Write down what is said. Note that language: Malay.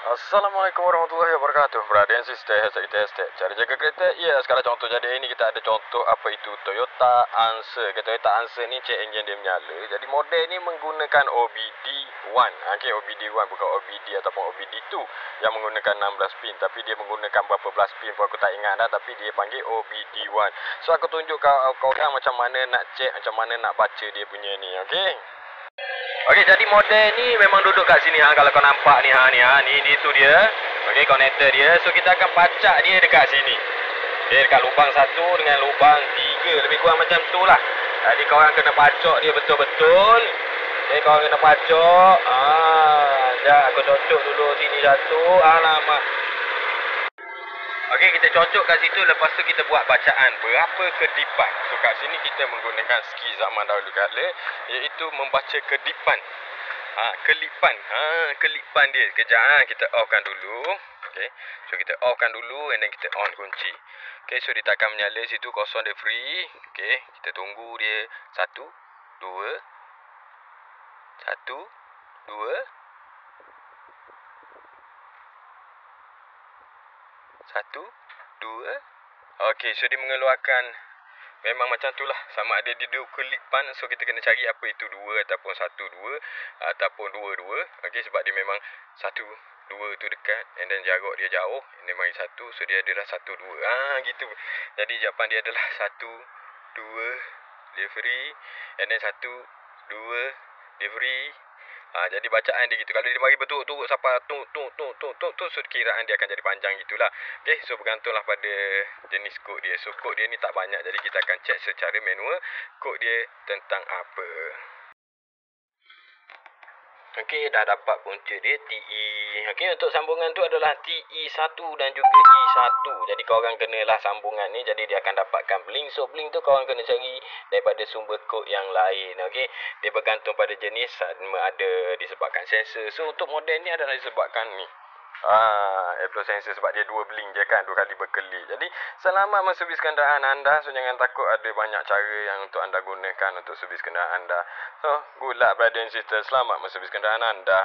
Assalamualaikum warahmatullahi wabarakatuh. Brother and sister, hashtag. Cara jaga kereta, ya sekarang contoh jadi ini kita ada contoh apa itu Toyota Answer. Toyota Answer ni check engine dia menyala. Jadi model ni menggunakan OBD1. Okey, OBD1 bukan OBD ataupun OBD2 yang menggunakan 16 pin. Tapi dia menggunakan berapa belas pin pun aku tak ingat dah. Tapi dia panggil OBD1. So aku tunjuk kau orang macam mana nak check, macam mana nak baca dia punya ni. Okey. Okey, jadi model ni memang duduk kat sini kalau kau nampak ni ni tu dia. Okey, konektor dia. So kita akan pacak dia dekat sini. Okey, dekat lubang 1 dengan lubang 3, lebih kurang macam tu lah. Jadi kau orang kena pacak dia betul-betul. Okey, kau orang kena pacak. Sekejap aku cocok dulu sini satu. Alamak. Okey, kita cocok kat situ, lepas tu kita buat bacaan berapa kedipan. So kat sini kita menggunakan skis zaman dahulu kala, iaitu membaca kedipan. Kelipan. Kelipan dia. Kejap kita offkan dulu. Okey. So kita offkan dulu and then kita on kunci. Okey, so dia takkan menyala situ, kosong dia free. Okey, kita tunggu dia 1 2 1 2 1 2. Okey, so dia mengeluarkan memang macam tu lah. Sama ada dia dua kelipan. So kita kena cari apa itu 2 ataupun 1 2 ataupun 2 2. Okey, sebab dia memang 1 2 tu dekat and then jarak dia jauh. Dia mari 1, so dia adalah 1 2. Gitu. Jadi jawapan dia adalah 1 2 dia free and then 1 2 dia free. Jadi bacaan dia gitu. Kalau dia mari betul-betul sampai so kiraan dia akan jadi panjang gitulah. Okey, so bergantunglah pada jenis kod dia. So kod dia ni tak banyak, jadi kita akan check secara manual kod dia tentang apa. Okey, dah dapat punca dia TE. Okey, untuk sambungan tu adalah TE1 dan juga E1. Jadi korang kenalah sambungan ni, jadi dia akan dapatkan blink. So blink tu korang kena cari daripada sumber kod yang lain. Okey, dia bergantung pada jenis, ada disebabkan sensor. So untuk model ni adalah disebabkan ni Apple sensor, sebab dia 2 blink je kan, 2 kali berkelip. Jadi selamat menservis kenderaan anda. So jangan takut, ada banyak cara yang untuk anda gunakan untuk servis kenderaan anda. So good luck brother and sister, selamat menservis kenderaan anda.